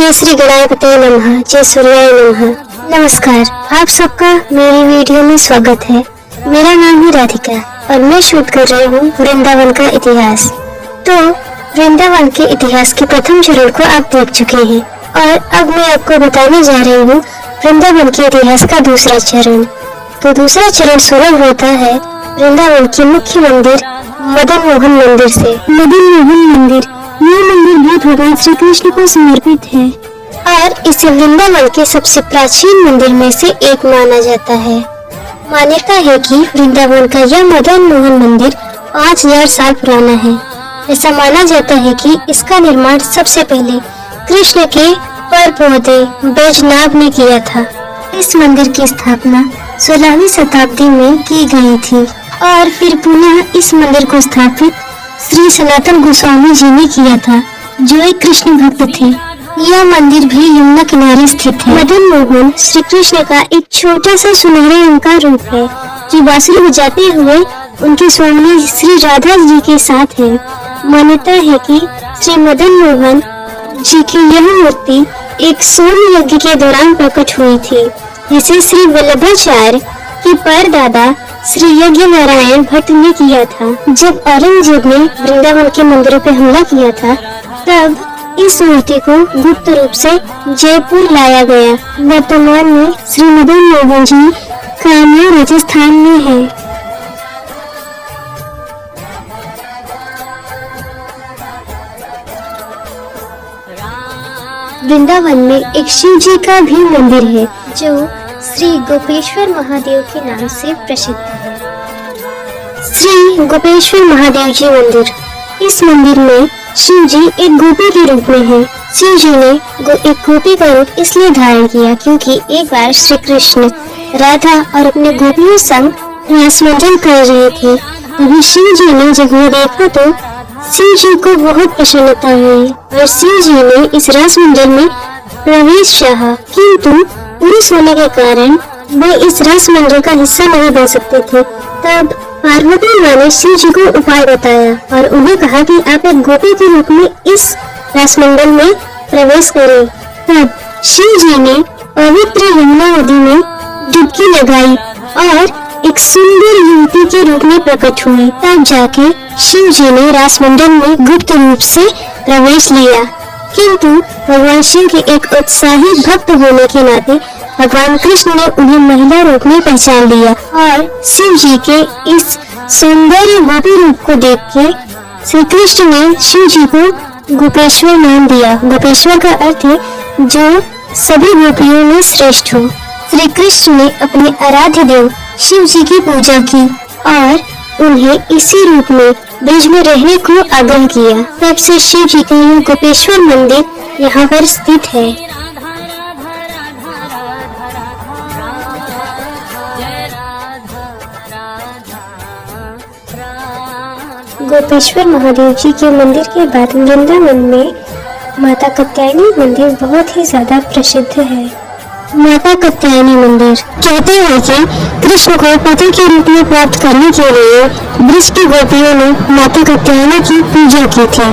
जय श्री गणपति नमः, जय सूर्याय नमः। नमस्कार, आप सबका मेरी वीडियो में स्वागत है। मेरा नाम है राधिका और मैं शूट कर रही हूँ वृंदावन का इतिहास। तो वृंदावन के इतिहास के प्रथम चरण को आप देख चुके हैं और अब मैं आपको बताने जा रही हूँ वृंदावन के इतिहास का दूसरा चरण। तो दूसरा चरण शुरू होता है वृंदावन के मुख्य मंदिर मदन मोहन मंदिर से। मदन मोहन मंदिर, यह मंदिर भी भगवान श्री कृष्ण को समर्पित है और इसे वृंदावन के सबसे प्राचीन मंदिर में से एक माना जाता है। मान्यता है कि वृंदावन का यह मदन मोहन मंदिर 5000 साल पुराना है। ऐसा माना जाता है कि इसका निर्माण सबसे पहले कृष्ण के परपोते बैजनाथ ने किया था। इस मंदिर की स्थापना 16वीं शताब्दी में की गई थी और फिर पुनः इस मंदिर को स्थापित श्री सनातन गोस्वामी जी ने किया था, जो एक कृष्ण भक्त थे। यह मंदिर भी यमुना किनारे स्थित है। मदन मोहन श्री कृष्ण का एक छोटा सा सुनहरे रंग का रूप है, जो बांसुरी बजाते हुए उनके स्वामी श्री राधा जी के साथ है। मान्यता है कि श्री मदन मोहन जी की यह मूर्ति एक सोम यज्ञ के दौरान प्रकट हुई थी, जिसे श्री वल्लभाचार्य के परदादा श्री यज्ञ नारायण भट्ट ने किया था। जब औरंगजेब ने वृंदावन के मंदिरों पर हमला किया था, तब इस मूर्ति को गुप्त रूप से जयपुर लाया गया। वर्तमान में श्री मदन मोहन जी कान्हा राजस्थान में है। वृंदावन में एक शिव जी का भी मंदिर है, जो श्री गोपेश्वर महादेव के नाम से प्रसिद्ध है। श्री गोपेश्वर महादेव जी मंदिर, इस मंदिर में शिव जी एक गोपी के रूप में है। शिव जी ने एक गोपी का रूप इसलिए धारण किया क्योंकि एक बार श्री कृष्ण राधा और अपने गोपियों संग रासमंजन कर रहे थे। अभी शिव जी ने जब वो देखा तो शिव जी को बहुत प्रसन्नता हुई और शिव जी ने इस रासमंजन में प्रवेश चाहा, किंतु पुरुष होने के कारण वे इस रासमंजन का हिस्सा नहीं बन सकते थे। तब पार्वती माँ ने शिव जी को उपाय बताया और उन्हें कहा कि आप एक गोपी के रूप में इस रासमंडल में प्रवेश करें। तब शिव जी ने पवित्र यमुना नदी में डुबकी लगाई और एक सुंदर युवती के रूप में प्रकट हुए। तब जाके शिव जी ने रासमंडल में गुप्त रूप से प्रवेश लिया, किंतु भगवान शिव के एक उत्साही भक्त होने के नाते भगवान कृष्ण ने उन्हें महिला रूप में पहचान लिया और शिव जी के इस सौंदर्य गोपी रूप को देख के श्री कृष्ण ने शिव जी को गोपेश्वर नाम दिया। गोपेश्वर का अर्थ है जो सभी गोपियों में श्रेष्ठ हो। श्री कृष्ण ने अपने आराध्य देव शिव जी की पूजा की और उन्हें इसी रूप में ब्रज में रहने को आग्रह किया। तब से शिव जी का यह गोपेश्वर मंदिर यहाँ पर स्थित है। गोपेश्वर महादेव जी के मंदिर के बाद वृंदावन में माता कात्यायनी मंदिर बहुत ही ज्यादा प्रसिद्ध है। माता कात्यायनी मंदिर, कहते हैं कि कृष्ण को पति के रूप में प्राप्त करने के लिए ब्रज की गोपियों ने माता कात्यायनी की पूजा की थी।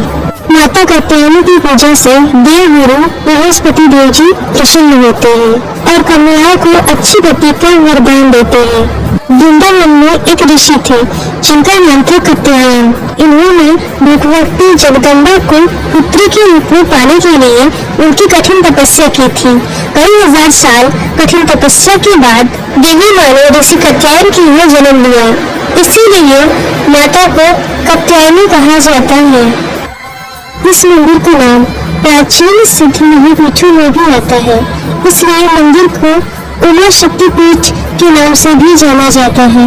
माता कात्यायनी की पूजा से देवगुरु बृहस्पति देव जी प्रसन्न होते हैं और कन्याओं को अच्छी पति का वरदान देते हैं। वृंदावन में एक ऋषि थे जिनका नाम था कात्यायन। इन्होंने भगवती जगदम्बा को पुत्री के रूप में पाने के लिए उनकी कठिन तपस्या की थी। कई हजार साल कठिन तपस्या के बाद देवी माँ ने ऋषि कात्यायन के लिए जन्म लिया, इसीलिए माता को कात्यायनी कहा जाता है। इस मंदिर का नाम प्राचीन सिद्ध महापीठों में भी आता है, इसलिए मंदिर को उमा शक्ति पीठ के नाम से भी जाना जाता है।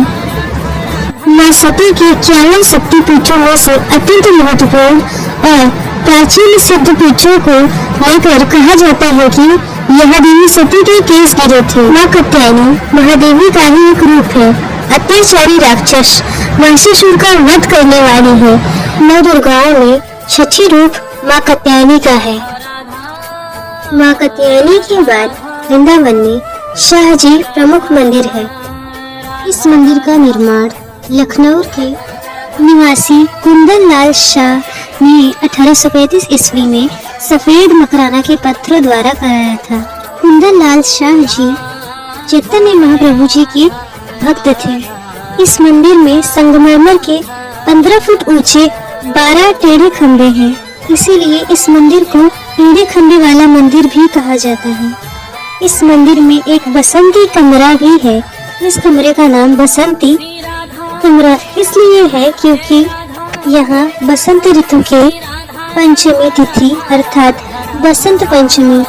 माँ सती के 51 शक्ति पीठों में से अत्यंत महत्वपूर्ण और प्राचीन सिद्ध पीठों को लेकर कहा जाता है कि यह देवी सती के केस गिरे थे। माँ कात्यायनी महादेवी का ही एक रूप है। अत्याचारी राक्षस महिषासुर का वध करने वाली है। नौ दुर्गाओं में छठी रूप माँ कात्यायनी का है। माँ कात्यायनी के बाद वृंदावन में शाहजी प्रमुख मंदिर है। इस मंदिर का निर्माण लखनऊ के निवासी कुंदन लाल शाह ने 1835 ईस्वी में सफेद मकराना के पत्थरों द्वारा कराया था। कुंदन लाल शाह जी चैतन्य महाप्रभु जी के भक्त थे। इस मंदिर में संगमरमर के 15 फुट ऊंचे 12 टेढ़े खंभे हैं, इसीलिए इस मंदिर को टेढ़े खंभे वाला मंदिर भी कहा जाता है। इस मंदिर में एक बसंती कमरा भी है। इस कमरे का नाम बसंती कमरा इसलिए है क्योंकि यहाँ बसंत ऋतु के पंचमी तिथि अर्थात बसंत पंचमी,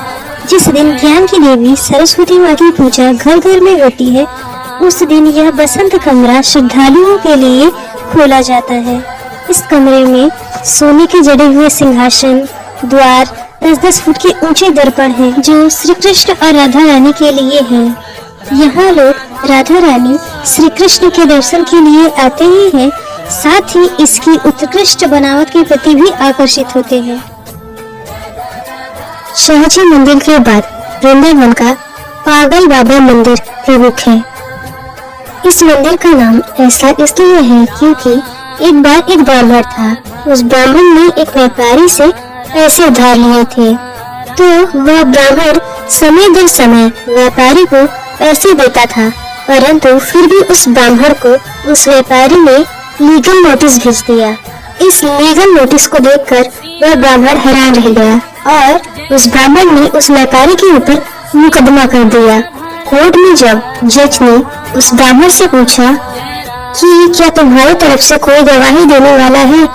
जिस दिन ज्ञान की देवी सरस्वती माँ की पूजा घर घर में होती है, उस दिन यह बसंत कमरा श्रद्धालुओं के लिए खोला जाता है। इस कमरे में सोने के जड़े हुए सिंहासन, द्वार, 10-10 फुट के ऊंचे दर्पण हैं, जो श्री कृष्ण और राधा रानी के लिए हैं। यहाँ लोग राधा रानी श्री कृष्ण के दर्शन के लिए आते ही हैं, साथ ही इसकी उत्कृष्ट बनावट के प्रति भी आकर्षित होते हैं। शाहजी मंदिर के बाद वृंदावन का पागल बाबा मंदिर प्रमुख है। इस मंदिर का नाम ऐसा इसलिए है क्योंकि एक बार एक ब्राह्मण था। उस ब्राह्मण ने एक व्यापारी से पैसे उधार लिए थे, तो वह ब्राह्मण समय दर समय व्यापारी को पैसे देता था, परंतु फिर भी उस ब्राह्मण को उस व्यापारी ने लीगल नोटिस भेज दिया। इस लीगल नोटिस को देखकर वह ब्राह्मण हैरान रह गया और उस ब्राह्मण ने उस व्यापारी के ऊपर मुकदमा कर दिया। कोर्ट में जब जज ने उस ब्राह्मण से पूछा कि क्या तुम्हारी तरफ से कोई गवाही देने वाला है,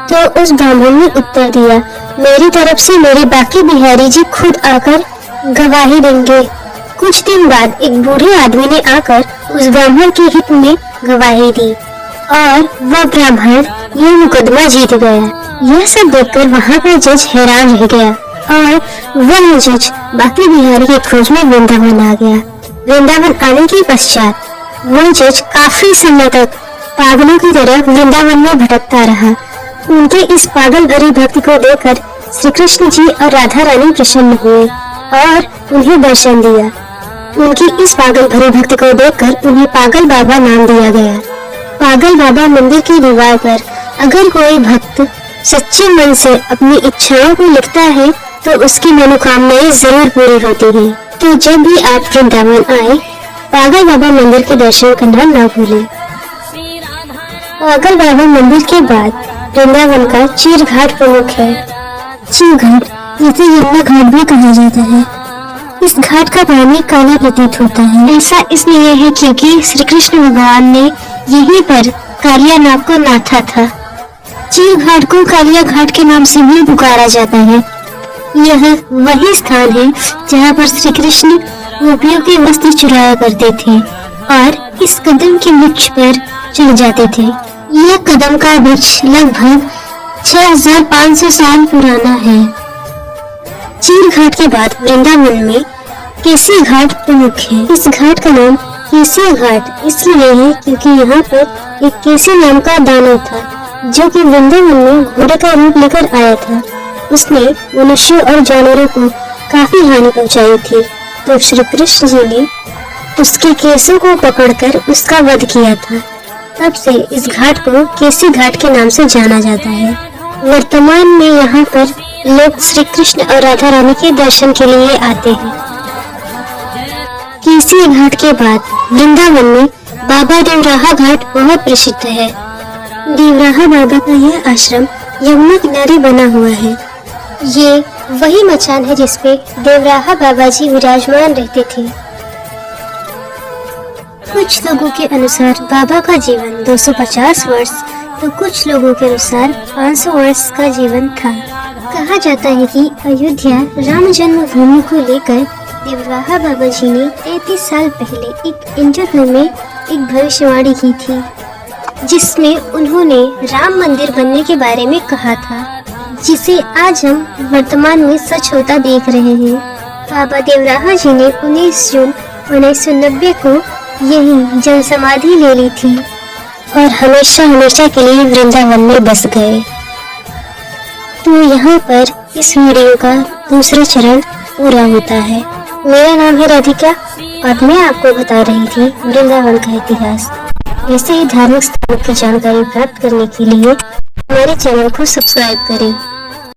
तो उस ब्राह्मण ने उत्तर दिया, मेरी तरफ से मेरे बाकी बिहारी जी खुद आकर गवाही देंगे। कुछ दिन बाद एक बूढ़े आदमी ने आकर उस ब्राह्मण के हित में गवाही दी और वह ब्राह्मण यह मुकदमा जीत गया। यह सब देखकर वहाँ का जज हैरान रह गया और वह जज बाकी बिहारी की खोज में वृंदावन आ गया। वृंदावन आने के पश्चात वह जज काफी समय तक पागलों की तरह वृंदावन में भटकता रहा। उनके इस पागल भरी भक्ति को देखकर श्री कृष्ण जी और राधा रानी प्रसन्न हुए और उन्हें दर्शन दिया। उनकी इस पागल भरी भक्ति को देखकर उन्हें पागल बाबा नाम दिया गया। पागल बाबा मंदिर की दीवार पर अगर कोई भक्त सच्चे मन से अपनी इच्छाओं को लिखता है तो उसकी मनोकामनाएं जरूर पूरी होती हैं। तो जब भी आप वृंदावन आए, पागल बाबा मंदिर के दर्शन करना ना भूलें। पागल बाबा मंदिर के बाद वृंदावन का चीर घाट प्रमुख है। चीर घाट जिसे यमुना घाट भी कहा जाता है। इस घाट का पानी काला प्रतीत होता है। ऐसा इसलिए है क्योंकि श्री कृष्ण भगवान ने यहीं पर कालिया नाग को नाथा था। चीर घाट को कालिया घाट के नाम से भी पुकारा जाता है। यह वही स्थान है जहाँ पर श्री कृष्ण गोपियों के वस्त्र चुराया करते थे और इस कदम के वृक्ष पर चढ़ जाते थे। यह कदम का वृक्ष लगभग 6500 साल पुराना है। चीर घाट के बाद वृंदावन में केसी घाट प्रमुख है। इस घाट का नाम केसी घाट इसलिए है क्योंकि यहाँ पर एक केसी नाम का दानव था जो कि वृंदावन में घोड़े का रूप लेकर आया था। उसने मनुष्यों और जानवरों को काफी हानि पहुंचाई थी, तो श्री कृष्ण जी ने उसके केसों को पकड़कर उसका वध किया था। तब से इस घाट को केसी घाट के नाम से जाना जाता है। वर्तमान में यहाँ पर लोग श्री कृष्ण और राधा रानी के दर्शन के लिए आते हैं। केसी घाट के बाद वृंदावन में बाबा देवराहा घाट बहुत प्रसिद्ध है। देवराहा बाबा का यह आश्रम यमुना किनारे बना हुआ है। ये वही मचान है जिसपे देवराहा बाबा जी विराजमान रहते थे। कुछ लोगों के अनुसार बाबा का जीवन 250 वर्ष, तो कुछ लोगों के अनुसार 500 वर्ष का जीवन था। कहा जाता है कि अयोध्या राम जन्मभूमि को लेकर देवराहा बाबा जी ने 33 साल पहले एक इंटरव्यू में एक भविष्यवाणी की थी, जिसमें उन्होंने राम मंदिर बनने के बारे में कहा था, जिसे आज हम वर्तमान में सच होता देख रहे हैं। बाबा देवराहा जी ने 19 जून 1990 को यही जल समाधि ले ली थी और हमेशा हमेशा के लिए वृंदावन में बस गए। तो यहाँ पर इस वीडियो का दूसरा चरण पूरा होता है। मेरा नाम है राधिका और मैं आपको बता रही थी वृंदावन का इतिहास। ऐसे ही धार्मिक स्थलों की जानकारी प्राप्त करने के लिए हमारे चैनल को सब्सक्राइब करें।